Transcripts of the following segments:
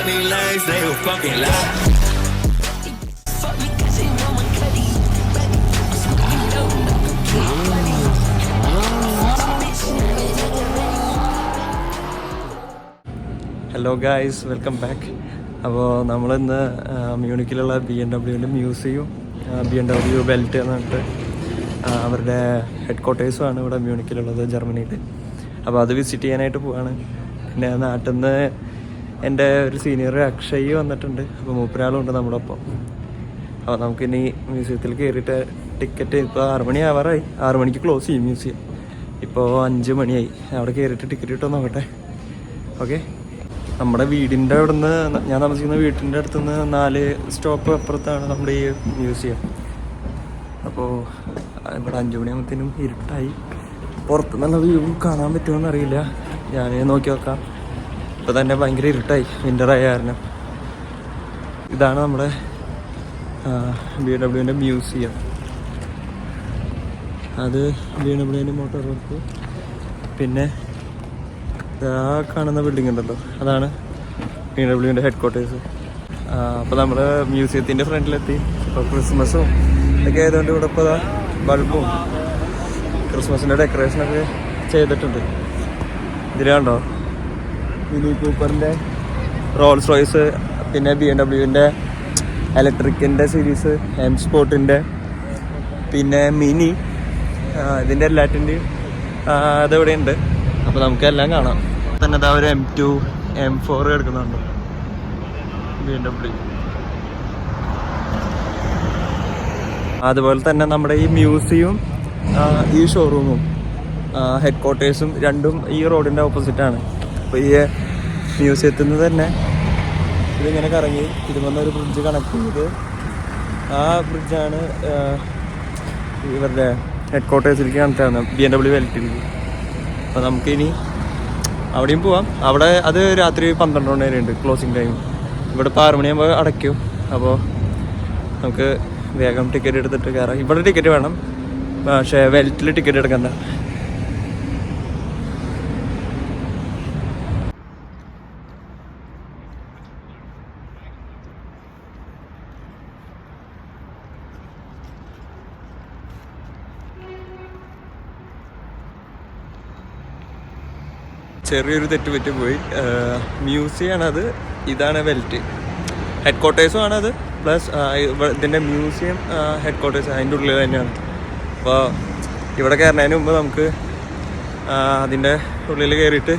me legs, they were fucking loud. Hello guys, welcome back. അപ്പോൾ നമ്മളിന്ന് മ്യൂണിക്കിലുള്ള BMW museum, BMW belt എന്ന് പറഞ്ഞിട്ട് അവരുടെ ഹെഡ് ക്വാർട്ടേഴ്സുമാണ് ഇവിടെ മ്യൂണിക്കിലുള്ളത്, ജർമ്മനിയിൽ. അപ്പോൾ അത് വിസിറ്റ് ചെയ്യാനായിട്ട് പോവാണ്. പിന്നെ നാട്ടിൽ നിന്ന് എൻ്റെ ഒരു സീനിയർ അക്ഷയ് വന്നിട്ടുണ്ട്. അപ്പോൾ മൂപ്പരാളുണ്ട് നമ്മുടെ ഒപ്പം. അപ്പോൾ നമുക്കിനി മ്യൂസിയത്തിൽ കയറിയിട്ട് ടിക്കറ്റ് ഇപ്പോൾ 6 മണി ആവാറായി. 6 മണിക്ക് ക്ലോസ് ചെയ്യും മ്യൂസിയം. ഇപ്പോൾ 5 മണിയായി. അവിടെ കയറിയിട്ട് ടിക്കറ്റ് കിട്ടുമോ നോക്കട്ടെ. ഓക്കെ. നമ്മുടെ വീടിൻ്റെ അവിടെ നിന്ന്, ഞാൻ താമസിക്കുന്ന വീട്ടിൻ്റെ അടുത്തുനിന്ന് 4 സ്റ്റോപ്പ് അപ്പുറത്താണ് നമ്മുടെ ഈ മ്യൂസിയം. അപ്പോൾ ഇവിടെ 5 മണിയാകുമ്പോഴത്തേനും ഇരുട്ടായി. പുറത്ത് നല്ല വ്യൂ കാണാൻ പറ്റുമോയെന്ന് അറിയില്ല. ഞാൻ നോക്കി നോക്കാം. ഇപ്പോൾ തന്നെ ഭയങ്കര ഇരുട്ടായി, വിൻ്ററായ കാരണം. ഇതാണ് നമ്മുടെ BMW മ്യൂസിയം. അത് BMW മോട്ടോർ വർക്ക്. പിന്നെ ആ കാണുന്ന ബിൽഡിംഗ് ഉണ്ടല്ലോ, അതാണ് BMW ഹെഡ് ക്വാർട്ടേഴ്സ്. അപ്പോൾ നമ്മൾ മ്യൂസിയത്തിൻ്റെ ഫ്രണ്ടിലെത്തി. ഇപ്പോൾ ക്രിസ്മസും ഇതൊക്കെ ആയതുകൊണ്ട് ഇവിടെ ഇപ്പോൾ ബൾബും ക്രിസ്മസിൻ്റെ ഡെക്കറേഷനൊക്കെ ചെയ്തിട്ടുണ്ട്. ഇതിലുണ്ടോ മിനി കൂപ്പറിൻ്റെ, റോൾസ് റോയ്സ്, പിന്നെ BMW ഇലക്ട്രിക്കിൻ്റെ സീരീസ്, M സ്പോർട്ടിൻ്റെ, പിന്നെ മിനി, ഇതിൻ്റെ എല്ലാറ്റിൻ്റെയും അതിവിടെ ഉണ്ട്. അപ്പോൾ നമുക്കെല്ലാം കാണാം. തന്നെ അതാ ഒരു M2 M4 എടുക്കുന്നുണ്ട് BMW. അതുപോലെ തന്നെ നമ്മുടെ ഈ മ്യൂസിയവും ഈ ഷോറൂമും ഹെഡ് ക്വാർട്ടേഴ്സും രണ്ടും ഈ റോഡിൻ്റെ ഓപ്പോസിറ്റാണ്. അപ്പോൾ ഈ മ്യൂസിയത്തിൽ നിന്ന് തന്നെ ഇതിങ്ങനെ കറങ്ങി ഒരു ബ്രിഡ്ജ് കണക്ട് ചെയ്ത്, ആ ബ്രിഡ്ജാണ് ഇവരുടെ ഹെഡ് ക്വാർട്ടേഴ്സിലേക്ക് കണക്ട് ആവുന്നത്, BMW വെൽറ്റിലേക്ക്. അപ്പോൾ നമുക്കിനി അവിടെയും പോവാം. അവിടെ അത് രാത്രി 12 മണി വരെ ഉണ്ട് ക്ലോസിങ് ടൈം. ഇവിടെ ഇപ്പോൾ 6 മണിയാകുമ്പോൾ അടയ്ക്കും. അപ്പോൾ നമുക്ക് വേഗം ടിക്കറ്റ് എടുത്തിട്ട് കയറാം. ഇവിടെ ടിക്കറ്റ് വേണം, പക്ഷേ വെൽറ്റിൽ ടിക്കറ്റ് എടുക്കണ്ട. ചെറിയൊരു തെറ്റ് പറ്റി പോയി. മ്യൂസിയമാണത്, ഇതാണ് വെൽറ്റ്. ഹെഡ് ക്വാർട്ടേഴ്സും ആണത്, പ്ലസ് ഇതിൻ്റെ മ്യൂസിയം ഹെഡ് ക്വാർട്ടേഴ്സ് അതിൻ്റെ ഉള്ളിൽ തന്നെയാണ്. അപ്പോൾ ഇവിടെ കയറുന്നതിന് മുമ്പ് നമുക്ക് അതിൻ്റെ ഉള്ളിൽ കയറിയിട്ട്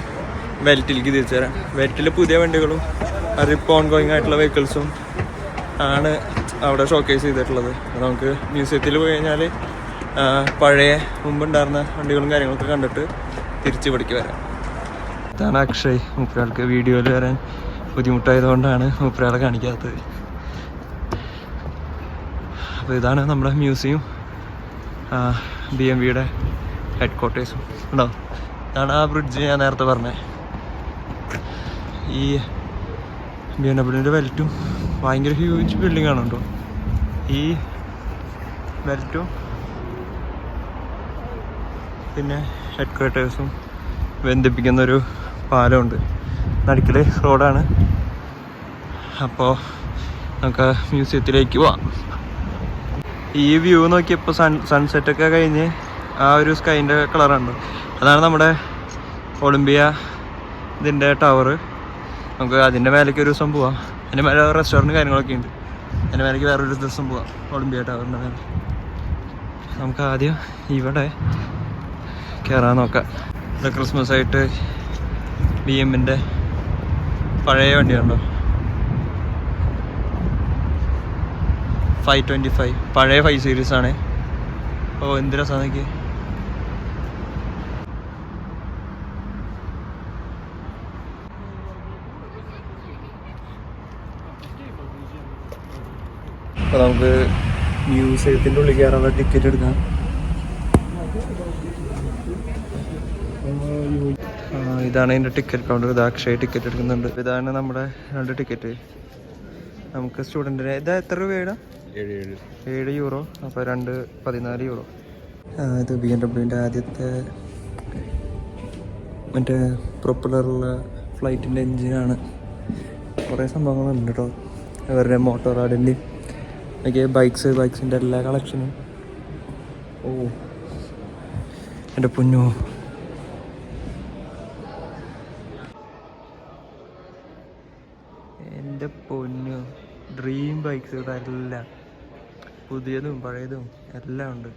വെൽറ്റിലേക്ക് തിരിച്ചു തരാം. വെൽറ്റിൽ പുതിയ വണ്ടികളും അതിപ്പോൾ ഓൺ ഗോയിങ് ആയിട്ടുള്ള വെഹിക്കിൾസും ആണ് അവിടെ ഷോക്കേസ് ചെയ്തിട്ടുള്ളത്. നമുക്ക് മ്യൂസിയത്തിൽ പോയി കഴിഞ്ഞാൽ പഴയ മുമ്പുണ്ടായിരുന്ന വണ്ടികളും കാര്യങ്ങളൊക്കെ കണ്ടിട്ട് തിരിച്ച് ഇവിടേക്ക് വരാം. ഇതാണ് അക്ഷയ്. മൂപ്പരാൾക്ക് വീഡിയോയിൽ വരാൻ ബുദ്ധിമുട്ടായതുകൊണ്ടാണ് മൂപ്പരാളെ കാണിക്കാത്തത്. അപ്പോൾ ഇതാണ് നമ്മുടെ മ്യൂസിയം, BMW ഹെഡ് ക്വാർട്ടേഴ്സും ഉണ്ടോ. ഇതാണ് ആ ബ്രിഡ്ജ് ഞാൻ നേരത്തെ പറഞ്ഞത്. ഈ BMW വെൽറ്റും ഭയങ്കര ഹ്യൂജ് ബിൽഡിംഗ് ആണ് കേട്ടോ. ഈ വെൽറ്റും പിന്നെ ഹെഡ് ക്വാർട്ടേഴ്സും ബന്ധിപ്പിക്കുന്നൊരു പാലമുണ്ട്. നടുക്കിൽ റോഡാണ്. അപ്പോൾ നമുക്ക് മ്യൂസിയത്തിലേക്ക് പോവാം. ഈ വ്യൂ നോക്കിയപ്പോൾ സൺസെറ്റൊക്കെ കഴിഞ്ഞ് ആ ഒരു സ്കൈൻ്റെ കളറുണ്ട്. അതാണ് നമ്മുടെ ഒളിമ്പിയ ഇതിൻ്റെ ടവർ. നമുക്ക് അതിൻ്റെ മേലേക്ക് ഒരു ദിവസം പോവാം. അതിൻ്റെ മേലെ റെസ്റ്റോറൻറ്റ് കാര്യങ്ങളൊക്കെ ഉണ്ട്. അതിൻ്റെ മേലേക്ക് വേറൊരു ദിവസം പോവാം, ഒളിമ്പിയ ടവറിൻ്റെ മേലെ. നമുക്ക് ആദ്യം ഇവിടെ കയറാൻ നോക്കാം. ഇവിടെ ക്രിസ്മസ് ആയിട്ട് BMൻ്റെ പഴയ വണ്ടിയുണ്ടോ, 525 പഴയ 5 സീരീസ് ആണ്. ഓ എന്ത് രസമാണ് നോക്കി. അപ്പോൾ നമുക്ക് മ്യൂസിയത്തിൻ്റെ ഉള്ളിൽ കയറാനുള്ള ടിക്കറ്റ് എടുക്കാം. ഇതാണ് ഇതിൻ്റെ ടിക്കറ്റ് കൗണ്ടർ. ഇത് അക്ഷയ ടിക്കറ്റ് എടുക്കുന്നുണ്ട്. ഇതാണ് നമ്മുടെ 2 ടിക്കറ്റ്. നമുക്ക് സ്റ്റുഡൻറ്റിന് ഇതാ എത്ര രൂപയുടെ? 7 യൂറോ. അപ്പോൾ 2 14 യൂറോ. ഇത് BMW ആദ്യത്തെ മറ്റേ പ്രൊപ്പലറുള്ള ഫ്ലൈറ്റിൻ്റെ എൻജിനാണ്. കുറേ സംഭവങ്ങളുണ്ട് കേട്ടോ. അവരുടെ മോട്ടോറാഡിൻ്റെ ഒക്കെ ബൈക്സിൻ്റെ എല്ലാ കളക്ഷനും. ഓ എൻ്റെ പൊന്നോ, എൻ്റെ പൊന്നോ, ഡ്രീം ബൈക്സ് ഇവിടെ എല്ലാം, പുതിയതും പഴയതും എല്ലാം ഉണ്ട്.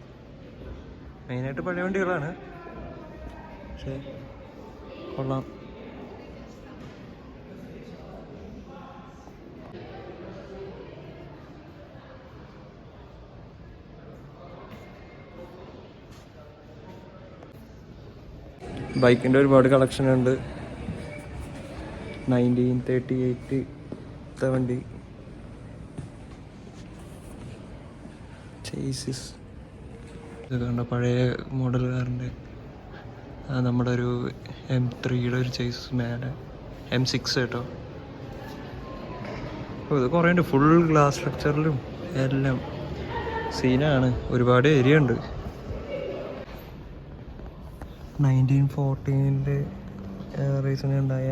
മെയിനായിട്ട് പഴയ വണ്ടികളാണ്, പക്ഷേ കൊള്ളാം. ബൈക്കിൻ്റെ ഒരുപാട് കളക്ഷൻ ഉണ്ട്. 1938 വണ്ടി, ചേസിസ് ഇതൊക്കെ കണ്ട പഴയ മോഡൽ കാറിൻ്റെ. നമ്മുടെ ഒരു M3യുടെ ഒരു ചേസിസ്, മേലെ M6 കേട്ടോ. ഇത് കുറേ ഉണ്ട്, ഫുൾ ഗ്ലാസ് സ്ട്രക്ചറിലും എല്ലാം സീനാണ്. ഒരുപാട് ഏരിയ ഉണ്ട്. 1914 റീസൺ ഉണ്ടായ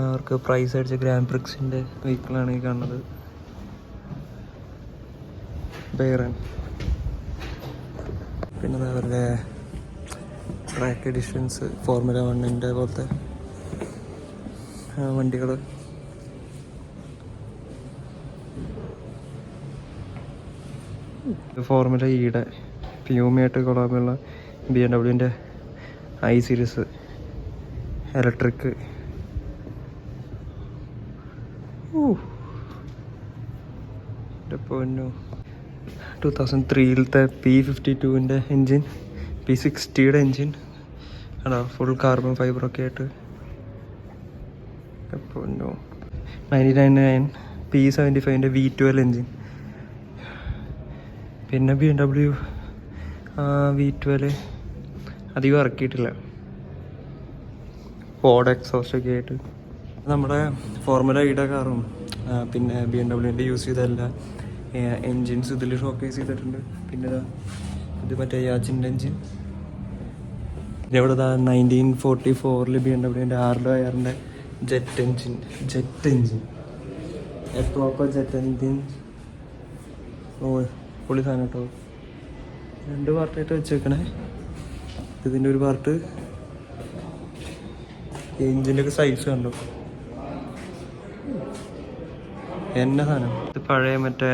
അവർക്ക് പ്രൈസ് അടിച്ച ഗ്രാൻഡ് പ്രിക്സിൻ്റെ വെഹിക്കിളാണ് ഈ കാണുന്നത്. ബെയറൻ. പിന്നെ അവരുടെ ട്രാക്ക് എഡിഷൻസ്, ഫോർമുല 1 പോലത്തെ വണ്ടികൾ. ഫോർമുല ഇയുടെ പ്യൂമയായിട്ട് കൊള്ളാമുള്ള BMW I സീരീസ് ഇലക്ട്രിക്. പൊന്നു, 2003 P52 എൻജിൻ, P60 എൻജിൻ ആണോ, ഫുൾ കാർബൺ ഫൈബറൊക്കെ ആയിട്ട്. പൊന്നു, 1999 P75 V12 എൻജിൻ. പിന്നെ BMW V12 അധികം ഇറക്കിയിട്ടില്ല, ഫോർഡ് എക്സോസ്റ്റ് ഒക്കെ ആയിട്ട്. നമ്മുടെ ഫോർമുല ഇയുടെ കാറും പിന്നെ BMW യൂസ് ചെയ്തല്ല എൻജിൻസ് ഇതിൽ ഷോക്കേസ് ചെയ്തിട്ടുണ്ട്. പിന്നെ ഇത് മറ്റേ യാച്ചിൻ്റെ എൻജിൻ. പിന്നെ ഇവിടെ 1944 BMW R2 jet engine, proper jet engine. ഓ പൊളി സാധനം കേട്ടോ. 2 പാർട്ടായിട്ട് വെച്ചേക്കണേ. ഇതിൻ്റെ ഒരു പാർട്ട് എൻജിൻ്റെ ഒക്കെ സൈസ് കണ്ടോ, എന്നെ സാധനം. ഇത് പഴയ മറ്റേ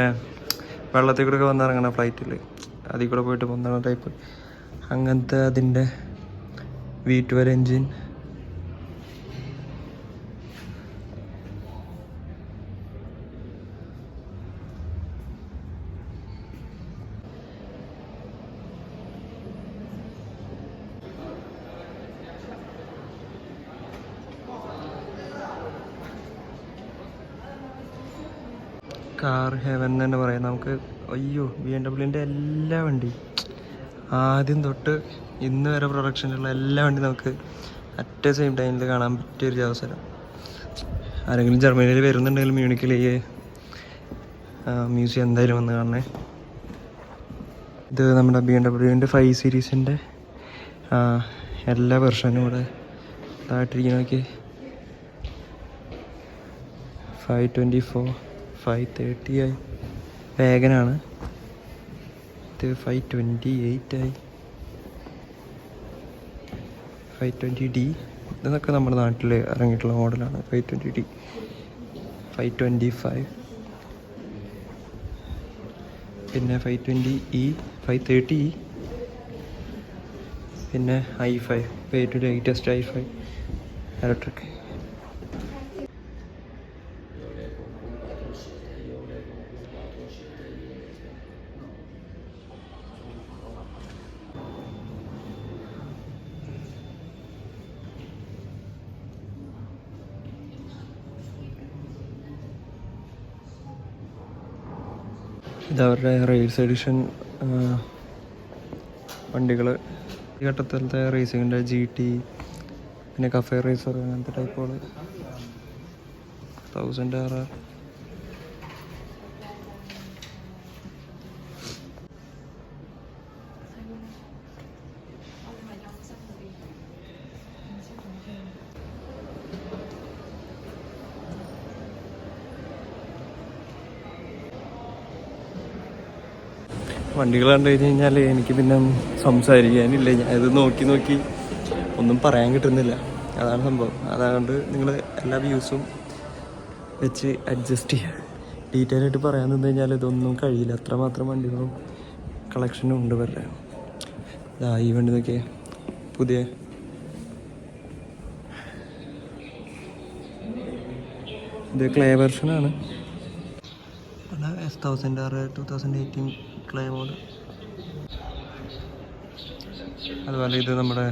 വെള്ളത്തിൽ കൂടെ ഒക്കെ വന്നിറങ്ങണ ഫ്ലൈറ്റിൽ, അതിൽ കൂടെ പോയിട്ട് പൊന്തണ ടൈപ്പ് അങ്ങനത്തെ അതിൻ്റെ V12 എൻജിൻ. കാർ ഹെവൻ തന്നെ പറയാം നമുക്ക്. അയ്യോ, BMW എല്ലാ വണ്ടി ആദ്യം തൊട്ട് ഇന്ന് വരെ പ്രൊഡക്ഷനിലുള്ള എല്ലാ വണ്ടി നമുക്ക് അറ്റ് സെയിം ടൈമിൽ കാണാൻ പറ്റിയൊരു അവസരം. ആരെങ്കിലും ജർമ്മനിയിൽ വരുന്നുണ്ടെങ്കിലും മ്യൂണിക്കിൽ ഈ മ്യൂസിയം എന്തായാലും വന്ന് കാണണേ. ഇത് നമ്മുടെ BMW 5 സീരീസിൻ്റെ എല്ലാ വെർഷനും ഇവിടെ താഴ്ത്തിരിക്കുന്നതൊക്കെ. 524, 530 ആയി. വേഗനാണ്. ഇത് 528 ആയി. 520D. ഇതൊക്കെ നമ്മുടെ നാട്ടിൽ ഇറങ്ങിയിട്ടുള്ള മോഡലാണ്. 520D, 525, പിന്നെ 520E, 530E, പിന്നെ i5, ഏറ്റവും ലേറ്റസ്റ്റ് i5 ഇലക്ട്രിക്. ഇതവരുടെ റേസ് എഡിഷൻ വണ്ടികൾ. ഈ ഘട്ടത്തിലത്തെ റേസിങ്ങിൻ്റെ GT, പിന്നെ കഫേ റേസർ, അങ്ങനത്തെ ടൈപ്പുകൾ. 1000RR. വണ്ടികൾ കണ്ടു കഴിഞ്ഞ് കഴിഞ്ഞാൽ എനിക്ക് പിന്നെ സംസാരിക്കാനില്ല. ഞാൻ ഇത് നോക്കി നോക്കി ഒന്നും പറയാൻ കിട്ടുന്നില്ല. അതാണ് സംഭവം. അതുകൊണ്ട് നിങ്ങൾ എല്ലാ വ്യൂസും വെച്ച് അഡ്ജസ്റ്റ് ചെയ്യുക. ഡീറ്റെയിൽ ആയിട്ട് പറയാൻ നിന്ന് കഴിഞ്ഞാൽ ഇതൊന്നും കഴിയില്ല. അത്രമാത്രം വണ്ടികളും കളക്ഷനും ഉണ്ട് വരെ. ഈ വണ്ടി നോക്കിയേ, പുതിയ ഇത് ക്ലേ വെർഷനാണ്. S1000R 2018 clay mode. അതുപോലെ ഇത് നമ്മുടെ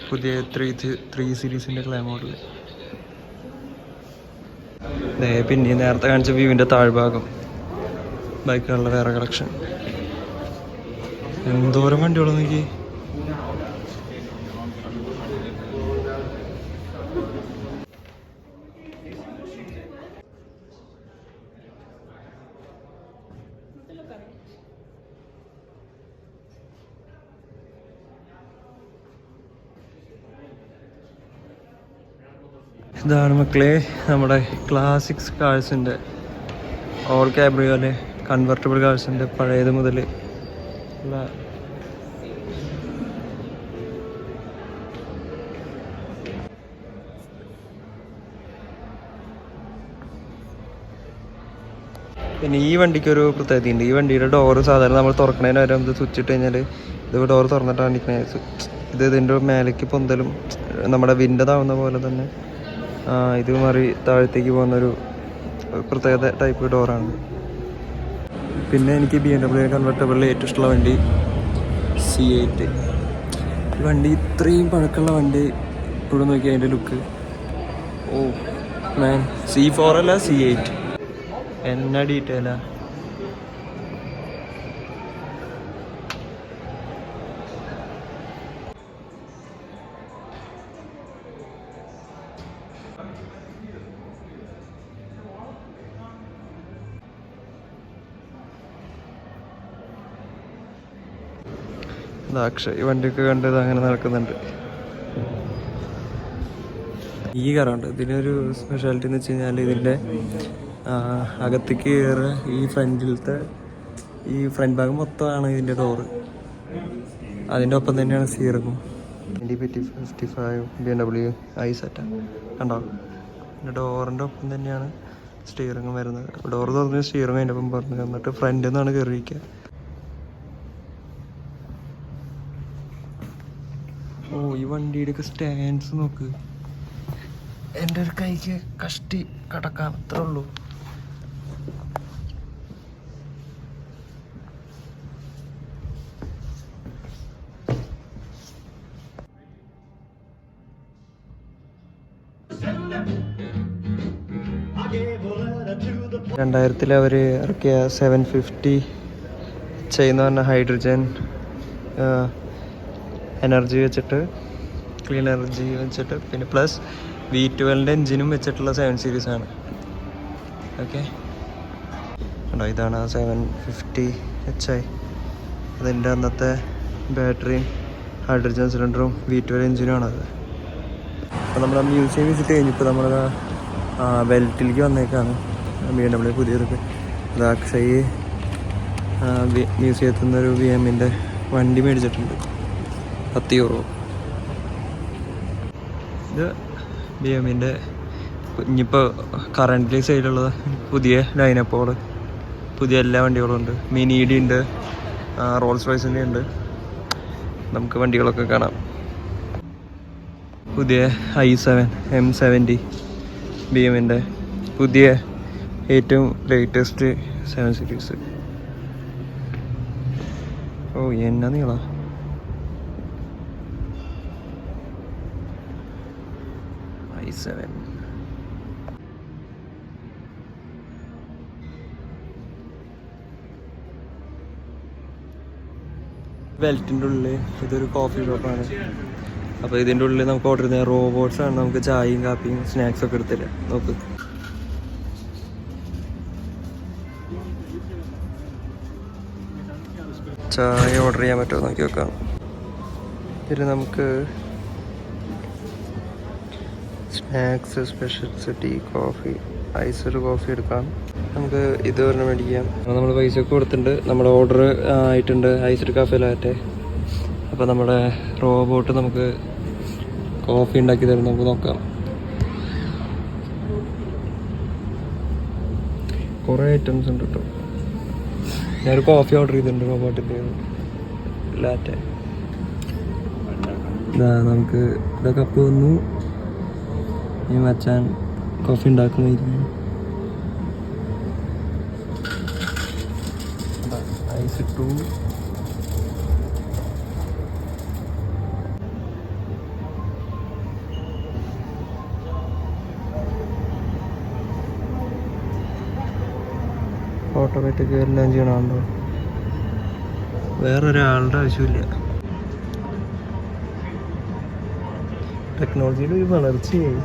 പുതിയ 3 സീരീസിൻ്റെ ക്ലേ മോഡൽ. പിന്നെ നേരത്തെ കാണിച്ച വ്യൂവിൻ്റെ താഴ്ഭാഗം ബൈക്കുകളുടെ വേറെ കളക്ഷൻ. എന്തോരം വണ്ടികളും നോക്കി. ഇതാണ് മക്കളെ നമ്മുടെ ക്ലാസിക്സ് കാഴ്സിൻ്റെ ഓൾ കാബ്രിയോലെ കൺവെർട്ടബിൾ കാഴ്സിൻ്റെ പഴയത് മുതൽ ഉള്ള പിന്നെ ഈ വണ്ടിക്കൊരു പ്രത്യേകതയുണ്ട്. ഈ വണ്ടിയുടെ ഡോറ് സാധാരണ നമ്മൾ തുറക്കണതിന് വരെ ഇത് സ്വിച്ച് ഇട്ട് കഴിഞ്ഞാൽ ഇത് ഡോറ് തുറന്നിട്ടാണ് ഇരിക്കുന്നത്. ഇത് ഇതിൻ്റെ മേലേക്ക് പൊന്തലും നമ്മുടെ വിൻ്റെതാവുന്ന പോലെ തന്നെ ഇത് മാറി താഴത്തേക്ക് പോകുന്നൊരു പ്രത്യേകത ടൈപ്പ് ഡോറാണ്. പിന്നെ എനിക്ക് BMW കൺവെർട്ടബിളിൽ ഏറ്റവും ഇഷ്ടമുള്ള വണ്ടി C8. ഈ വണ്ടി ഇത്രയും പഴക്കമുള്ള വണ്ടി ഇപ്പോഴും നോക്കി അതിൻ്റെ ലുക്ക്. ഓ മാൻ, C4 അല്ല C8 എന്നാ ഡീറ്റെയിലാ. ഈ വണ്ടിയൊക്കെ കണ്ടത് അങ്ങനെ നടക്കുന്നുണ്ട്. ഈ കാറുണ്ട്. ഇതിനൊരു സ്പെഷ്യാലിറ്റി എന്ന് വെച്ച് കഴിഞ്ഞാൽ ഇതിൻ്റെ അകത്തേക്ക് കയറുക ഈ ഫ്രണ്ടിലത്തെ ഈ ഫ്രണ്ട് ഭാഗം മൊത്തമാണ് ഇതിൻ്റെ ഡോറ്. അതിൻ്റെ ഒപ്പം തന്നെയാണ് സ്റ്റിയറിങ്ങും. 55 BMW i7 കണ്ടോ. പിന്നെ ഡോറിൻ്റെ ഒപ്പം തന്നെയാണ് സ്റ്റിയറിങ്ങും വരുന്നത്. ഡോറ് തുറന്ന് സ്റ്റിയറിങ് അതിൻ്റെ ഒപ്പം പറഞ്ഞു എന്നിട്ട് ഫ്രണ്ടിൽ നിന്നാണ് കയറിയിരിക്കുക. ഓ ഈ വണ്ടിയുടെയൊക്കെ സ്റ്റാൻഡ്സ് നോക്ക്. എൻ്റെ ഒരു കൈക്ക് കഷ്ടി കടക്കാൻ അത്രേ ഉള്ളൂ. രണ്ടായിരത്തിൽ അവർ ഇറക്കിയ 750 ചെയ്യുന്ന പറഞ്ഞ ഹൈഡ്രജൻ എനർജി വെച്ചിട്ട്, ക്ലീൻ എനർജി വെച്ചിട്ട്, പിന്നെ പ്ലസ് V12 എൻജിനും വെച്ചിട്ടുള്ള 7 സീരീസാണ്. ഓക്കെ ഉണ്ടോ, ഇതാണ് 750 HI. അതിൻ്റെ അന്നത്തെ ബാറ്ററിയും ഹൈഡ്രജൻ സിലിണ്ടറും V12 എൻജിനുമാണത്. അപ്പോൾ നമ്മൾ മ്യൂസിയം വിസിറ്റ് കഴിഞ്ഞപ്പോൾ നമ്മൾ വെൽറ്റിലേക്ക് വന്നേക്കാണ്. BMW പുതിയതൊക്കെ അത് അക്ഷയ് മ്യൂസിയത്തിൽ നിന്നൊരു BMൻ്റെ വണ്ടി മേടിച്ചിട്ടുണ്ട്, 10 യൂറോ. ഇത് BMൻ്റെ ഇനിയിപ്പോൾ കറൻ്റ് സൈഡിലുള്ള പുതിയ ലൈനപ്പുകൾ, പുതിയ എല്ലാ വണ്ടികളും ഉണ്ട്. മിനി ഡി ഉണ്ട്, റോൾസ് റോയ്സിൻ്റെ ഉണ്ട്. നമുക്ക് വണ്ടികളൊക്കെ കാണാം. പുതിയ i7 M70 BMൻ്റെ പുതിയ ഏറ്റവും ലേറ്റസ്റ്റ് 7 സീരീസ്. ഓ എന്നാ നീളാ. i7 ബെൽറ്റിൻ്റെ ഉള്ളിൽ ഇതൊരു കോഫി ഷോപ്പാണ്. അപ്പോൾ ഇതിൻ്റെ ഉള്ളിൽ നമുക്ക് ഓർഡർ ചെയ്യുന്ന റോബോട്ട്സാണ് നമുക്ക് ചായയും കാപ്പിയും സ്നാക്സൊക്കെ എടുത്തില്ല. നോക്ക്, ചായ ഓർഡർ ചെയ്യാൻ പറ്റുമോ നോക്കി നോക്കാം. ഇതിൽ നമുക്ക് സ്നാക്സ്, സ്പെഷ്യൽസ്, ടീ, കോഫി, ഐസൊരു കോഫി എടുക്കാം. നമുക്ക് ഇത് പറഞ്ഞ് മേടിക്കാം. നമ്മൾ പൈസ ഒക്കെ കൊടുത്തിട്ടുണ്ട്. നമ്മുടെ ഓർഡർ ആയിട്ടുണ്ട് ഐസ്ഡ് കാഫേ ലാറ്റെ. അപ്പോൾ നമ്മുടെ റോബോട്ട് നമുക്ക് കോഫി ഉണ്ടാക്കി തരും. നമുക്ക് നോക്കാം. കുറേ ഐറ്റംസ് ഉണ്ട് കേട്ടോ. ഞാനൊരു കോഫി ഓർഡർ ചെയ്തിട്ടുണ്ട് റോബോട്ടിൻ്റെ ലാറ്റെ. നമുക്ക് ഇതാ കപ്പ് വന്നു. ഈ മച്ചാൻ കോഫി ഉണ്ടാക്കുന്നതായിരുന്നു. ഐസ് ഇട്ടു. ഓട്ടോമാറ്റിക് എല്ലാം ചെയ്യണമുണ്ടോ? വേറൊരാളുടെ ആവശ്യമില്ല. ടെക്നോളജിയുടെ ഒരു വളർച്ചയായി.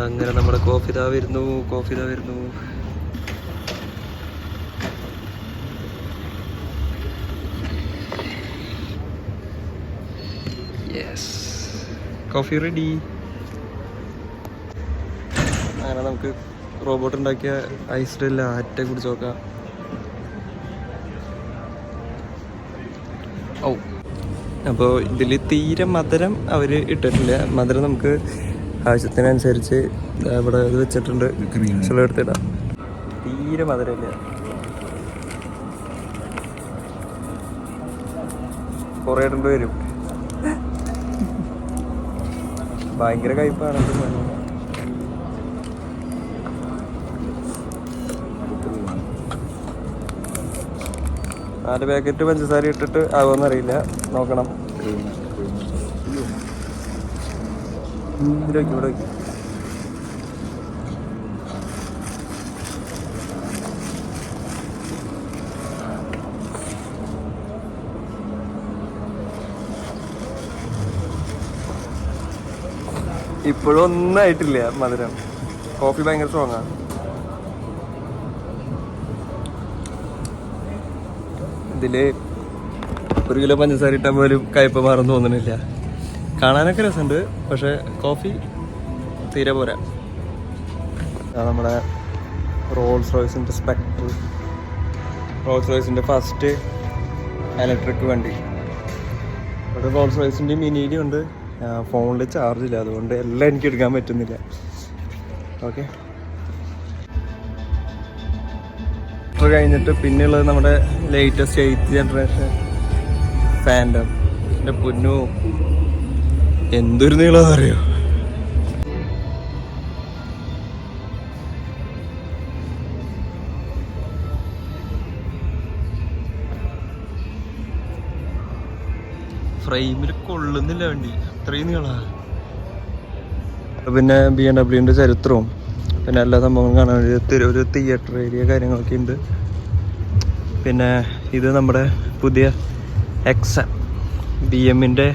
അങ്ങനെ നമ്മുടെ കോഫി ദാ വരുന്നു. Yes, coffee ready. അങ്ങനെ നമുക്ക് റോബോട്ട് ഉണ്ടാക്കിയ ഐസ്ഡ് ലാറ്റെ കുടിച്ച് നോക്കാം. ഓ, അപ്പോൾ ഇതിൽ തീരെ മധുരം അവർ ഇട്ടിട്ടില്ല. മധുരം നമുക്ക് ആവശ്യത്തിനനുസരിച്ച് ഇവിടെ ഇത് വെച്ചിട്ടുണ്ട്. ചില എടുത്തിടാം. തീരെ മധുരമില്ല. കുറേ ഇടേണ്ടി വരും. ഭയങ്കര കയ്പാണ്. 4 പാക്കറ്റ് പഞ്ചസാര ഇട്ടിട്ട് ആവുമെന്നറിയില്ല. നോക്കണം. ഇവിടെ വയ്ക്കും. ഇപ്പോഴും ഒന്നും ആയിട്ടില്ല മധുരം. കോഫി ഭയങ്കര സ്ട്രോങ്ങാണ്. ഇതില് 1 കിലോ പഞ്ചസാര ഇട്ടാൽ പോലും കയ്പ് മാറും തോന്നുന്നില്ല. കാണാനൊക്കെ രസമുണ്ട്, പക്ഷെ കോഫി തീരെ പോരാ. നമ്മുടെ റോൾസ് റോയ്സിൻ്റെ സ്പെക്ട്ര, റോൾസ് റോയ്സിൻ്റെ ഫസ്റ്റ് ഇലക്ട്രിക് വണ്ടി. ഇവിടെ റോൾസ് റോയ്സിൻ്റെ മിനിയിലും ഉണ്ട്. ഫോണിൽ ചാർജില്ല, അതുകൊണ്ട് എല്ലാം എനിക്ക് എടുക്കാൻ പറ്റുന്നില്ല. ഓക്കെ, കഴിഞ്ഞിട്ട് പിന്നെയുള്ളത് നമ്മുടെ ലേറ്റസ്റ്റ് 8th ജനറേഷൻ ഫാൻഡം. എൻ്റെ പൊന്നു, എന്തൊരു നീളമെന്ന് അറിയോ? ഫ്രെയിമിൽ കൊള്ളുന്നില്ല വണ്ടി, അത്രയും നീളമാണ്. പിന്നെ BMW ചരിത്രവും പിന്നെ എല്ലാ സംഭവങ്ങളും കാണാൻ ഒരു തിയേറ്റർ ഏരിയ കാര്യങ്ങളൊക്കെ ഉണ്ട്. പിന്നെ ഇത് നമ്മുടെ പുതിയ XM BMൻ്റെ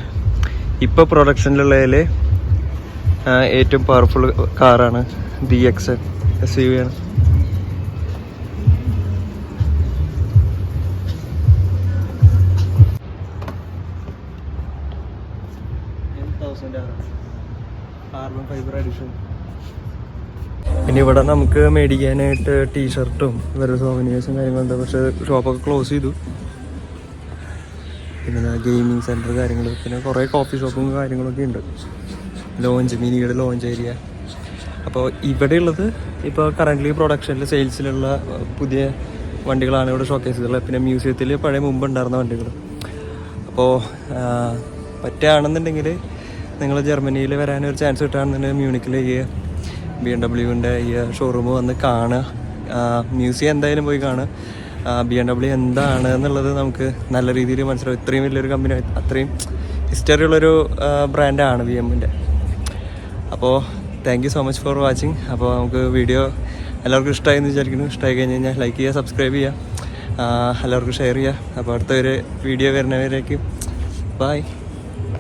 ഇപ്പോൾ പ്രൊഡക്ഷനിലുള്ളതിൽ ഏറ്റവും പവർഫുൾ കാറാണ് BXM SUV ആണ്. Carbon fibre edition. പിന്നെ ഇവിടെ നമുക്ക് മേടിക്കാനായിട്ട് ടീഷർട്ടും വേറെ സോവനിയേഴ്സും കാര്യങ്ങളുണ്ട്. പക്ഷേ ഷോപ്പൊക്കെ ക്ലോസ് ചെയ്തു. പിന്നെ ഗെയിമിങ് സെൻറ്റർ കാര്യങ്ങൾ, പിന്നെ കുറേ കോഫി ഷോപ്പും കാര്യങ്ങളൊക്കെ ഉണ്ട്. മിനിയുടെ ലോഞ്ച് ഏരിയ. അപ്പോൾ ഇവിടെയുള്ളത് ഇപ്പോൾ കറൻ്റ്ലി പ്രൊഡക്ഷനിൽ സെയിൽസിലുള്ള പുതിയ വണ്ടികളാണ് ഇവിടെ ഷോക്കേസ് ചെയ്തിട്ടുള്ളത്. പിന്നെ മ്യൂസിയത്തിൽ പഴയ മുമ്പ് ഉണ്ടായിരുന്ന വണ്ടികൾ. അപ്പോൾ പറ്റുകയാണെന്നുണ്ടെങ്കിൽ നിങ്ങൾ ജർമ്മനിയിൽ വരാനൊരു ചാൻസ് കിട്ടുകയാണെന്നുണ്ടെങ്കിൽ മ്യൂണിക്കിൽ ഈ BMW ഈ ഷോറൂം വന്ന് കാണുക. മ്യൂസിയം എന്തായാലും പോയി കാണുക. BMW എന്താണ് എന്നുള്ളത് നമുക്ക് നല്ല രീതിയിൽ മനസ്സിലാവും. ഇത്രയും വലിയൊരു കമ്പനി, അത്രയും ഹിസ്റ്ററി ഉള്ളൊരു ബ്രാൻഡാണ് BMൻ്റെ. അപ്പോൾ thank you so much for watching. അപ്പോൾ നമുക്ക് വീഡിയോ എല്ലാവർക്കും ഇഷ്ടമായി എന്ന് വിചാരിക്കുന്നു. ഇഷ്ടമായി കഴിഞ്ഞ് കഴിഞ്ഞാൽ ലൈക്ക് ചെയ്യുക, സബ്സ്ക്രൈബ് ചെയ്യുക, എല്ലാവർക്കും ഷെയർ ചെയ്യുക. അപ്പോൾ അടുത്തൊരു വീഡിയോ വരുന്നവരേക്കും ബൈ.